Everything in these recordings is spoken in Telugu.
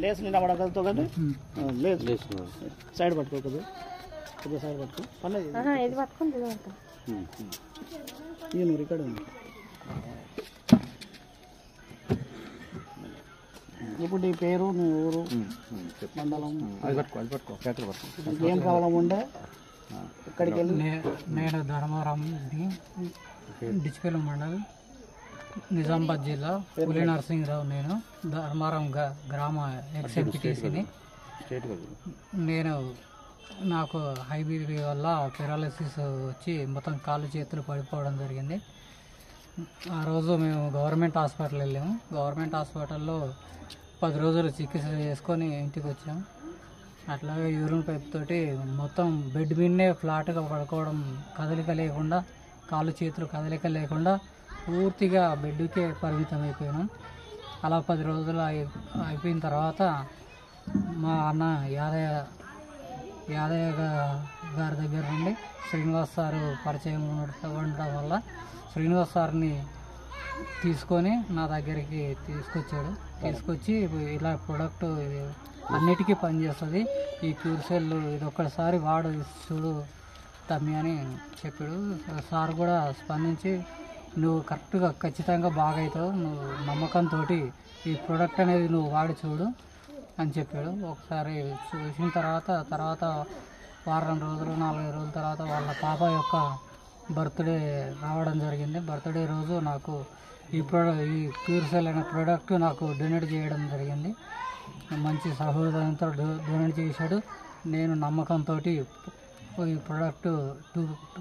లేస్ నిండా పడగలుగుతావు కదా లేదు సైడ్ పట్టుకోకదు కొద్దిగా సైడ్ పట్టుకో ఇది పట్టుకుని ఇది నువ్వు ఇక్కడ ఉంది ఇప్పుడు నీ పేరు నీ ఊరు మండలం అది పట్టుకో చేతులు పట్టుకో ఏం ప్రాబ్లం ఉండే ఇక్కడికి వెళ్ళి నేను ధర్మారం డిచ్పల్లి మండలం నిజామాబాద్ జిల్లా పులి నరసింహరావు. నేను ధర్మారం గ్రామ ఎక్స్ఎంపీటీసీని. నాకు హై బీపీ వల్ల పెరాలసిస్ వచ్చి మొత్తం కాళ్ళు చేతులు పడిపోవడం జరిగింది. ఆ రోజు మేము గవర్నమెంట్ హాస్పిటల్ వెళ్ళాము. గవర్నమెంట్ హాస్పిటల్లో 10 రోజులు చికిత్స చేసుకొని ఇంటికి వచ్చాము. అట్లాగే యూరిన్ పైప్ తోటి మొత్తం బెడ్ మీదనే ఫ్లాట్గా పడుకోవడం, కదలిక లేకుండా, కాళ్ళు చేతులు కదలిక లేకుండా పూర్తిగా బెడ్కే పరిమితం అయిపోయాను. అలా 10 రోజులు అయిపోయిన తర్వాత మా అన్న యాదయ్య గారి దగ్గర నుండి శ్రీనివాస్ సారు పరిచయం ఉండడం వల్ల శ్రీనివాస్ సార్ని తీసుకొని నా దగ్గరికి తీసుకొచ్చి ఇలా ప్రోడక్ట్ అన్నిటికీ పనిచేస్తుంది, ఈ క్యూర్సెల్ ఇది ఒక్కసారి వాడు చూడు తమ్మి అని చెప్పాడు. సార్ కూడా స్పందించి నువ్వు కరెక్ట్గా ఖచ్చితంగా బాగా అవుతావు, నువ్వు నమ్మకంతో ఈ ప్రోడక్ట్ అనేది నువ్వు వాడి చూడు అని చెప్పాడు. ఒకసారి చూసిన తర్వాత వారం రోజులు 4 రోజుల తర్వాత వాళ్ళ పాప యొక్క బర్త్డే రావడం జరిగింది. బర్త్డే రోజు నాకు ఈ క్యూర్సెల్ అనే ప్రోడక్ట్ నాకు డొనేట్ చేయడం జరిగింది. మంచి సహృదయంతో డొనేట్ చేశాడు. నేను నమ్మకంతో ఈ ప్రోడక్ట్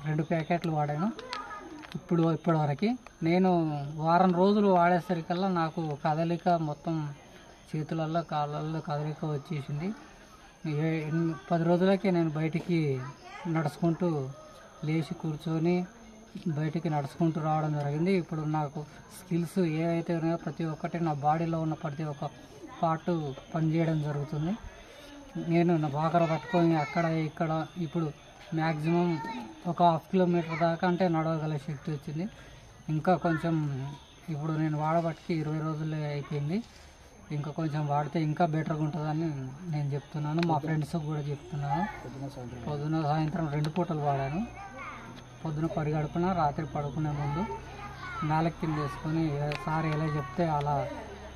2 ప్యాకెట్లు వాడాను. ఇప్పటివరకు నేను వారం రోజులు వాడేసరికల్లా నాకు కదలిక మొత్తం చేతులల్లో కాళ్ళల్లో కదలిక వచ్చేసింది. 10 రోజులకే నేను బయటికి నడుచుకుంటూ లేచి కూర్చొని బయటికి నడుచుకుంటూ రావడం జరిగింది. ఇప్పుడు నాకు స్కిల్స్ ఏవైతే ఉన్నాయో ప్రతి ఒక్కటి నా బాడీలో ఉన్న ప్రతి ఒక్క పార్ట్ పనిచేయడం జరుగుతుంది. నేను నా వాకర పట్టుకొని అక్కడ ఇక్కడ ఇప్పుడు మ్యాక్సిమం ఒక 1/2 కిలోమీటర్ దాకా అంటే నడవగల శక్తి వచ్చింది. ఇంకా కొంచెం ఇప్పుడు నేను వాడబట్టి 20 రోజులే అయిపోయింది. ఇంకా కొంచెం వాడితే ఇంకా బెటర్గా ఉంటుందని నేను చెప్తున్నాను, మా ఫ్రెండ్స్కి కూడా చెప్తున్నాను. పొద్దున సాయంత్రం 2 పూటలు వాడాను. పొద్దున పరిగడుపున, రాత్రి పడుకునే ముందు నాలుగు కింద వేసుకొని సార్ ఎలా చెప్తే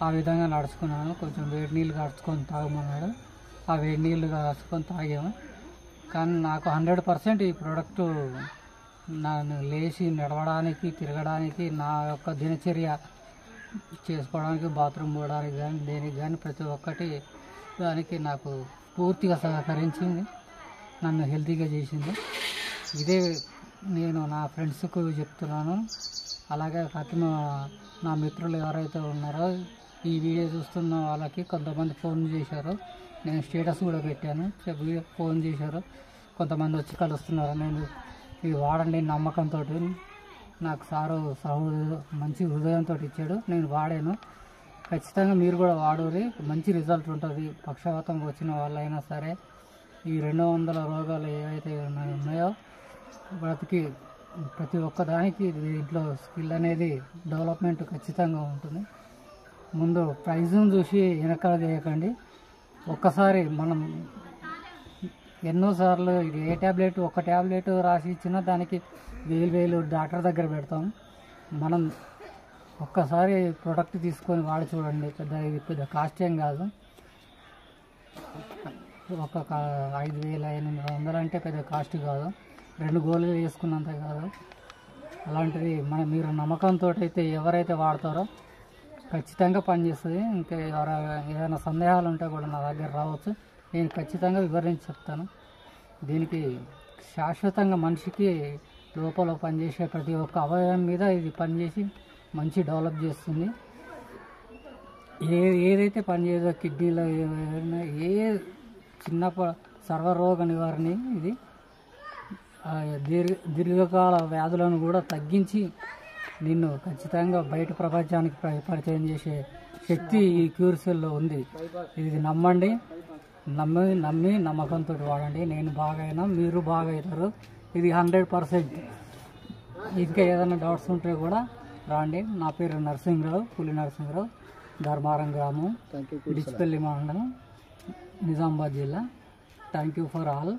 ఆ విధంగా నడుచుకున్నాను. కొంచెం వేడి నీళ్ళు కాచుకొని తాగమన్నాడు. ఆ వేడి నీళ్ళు కాచుకొని తాగాము. కానీ నాకు 100% ఈ ప్రోడక్టు నన్ను లేచి నడవడానికి, తిరగడానికి, నా యొక్క దినచర్య చేసుకోవడానికి, బాత్రూమ్ పోవడానికి కానీ దేనికి కానీ ప్రతి ఒక్కటి దానికి నాకు పూర్తిగా సహకరించింది, నన్ను హెల్తీగా చేసింది. ఇదే నేను నా ఫ్రెండ్స్కు చెప్తున్నాను. అలాగే నా మిత్రులు ఎవరైతే ఉన్నారో ఈ వీడియో చూస్తున్న వాళ్ళకి కొంతమంది ఫోన్ చేశారు. నేను స్టేటస్ కూడా పెట్టాను, ఫోన్ చేశారు. కొంతమంది వచ్చి కలుస్తున్నారు. నేను ఇవి వాడండి నమ్మకంతో, నాకు సారు మంచి హృదయంతో ఇచ్చాడు, నేను వాడాను. ఖచ్చితంగా మీరు కూడా వాడూరి, మంచి రిజల్ట్ ఉంటుంది. పక్షవాతం వచ్చిన వాళ్ళైనా సరే, ఈ 200 రోగాలు ఏవైతే ఉన్నాయో వాటికి ప్రతి ఒక్కదానికి దీంట్లో స్కిల్ అనేది డెవలప్మెంట్ ఖచ్చితంగా ఉంటుంది. ముందు ప్రైజ్ను చూసి వెనకాల చేయకండి. ఒక్కసారి మనం ఎన్నోసార్లు ఏ ట్యాబ్లెట్, ఒక ట్యాబ్లెట్ రాసి ఇచ్చినా దానికి 1000 డాక్టర్ దగ్గర పెడతాం. మనం ఒక్కసారి ప్రోడక్ట్ తీసుకొని వాడి చూడండి. పెద్ద కాస్ట్ ఏం కాదు. ఒక 5800 అంటే పెద్ద కాస్ట్ కాదు, 2 గోళీలు వేసుకున్నంత కాదు. అలాంటిది మీరు నమ్మకంతో అయితే ఎవరైతే వాడతారో ఖచ్చితంగా పనిచేస్తుంది. ఇంకా ఏదైనా సందేహాలు ఉంటే కూడా నా దగ్గర రావచ్చు, నేను ఖచ్చితంగా వివరించి చెప్తాను. దీనికి శాశ్వతంగా మనిషికి లోపల పనిచేసే ప్రతి ఒక్క అవయవం మీద ఇది పనిచేసి మంచి డెవలప్ చేస్తుంది. ఏదైతే పనిచేయదో కిడ్నీలో ఏ చిన్న సర్వరోగ నివారణ ఇది దీర్ఘకాల వ్యాధులను కూడా తగ్గించి నిన్ను ఖచ్చితంగా బయట ప్రపంచానికి పరిచయం చేసే శక్తి ఈ క్యూర్సెల్లో ఉంది. ఇది నమ్మండి, నమ్మి నమ్మకంతో వాడండి. నేను బాగైనా మీరు బాగా అవుతారు. ఇది 100%. ఇంకా ఏదైనా డౌట్స్ ఉంటే కూడా రాండి. నా పేరు నరసింహరావు, పులి నరసింహరావు. ధర్మారం గ్రామం, థ్యాంక్ యూ. డిచ్పల్లి మండలం, నిజామాబాద్ జిల్లా. Thank you for all.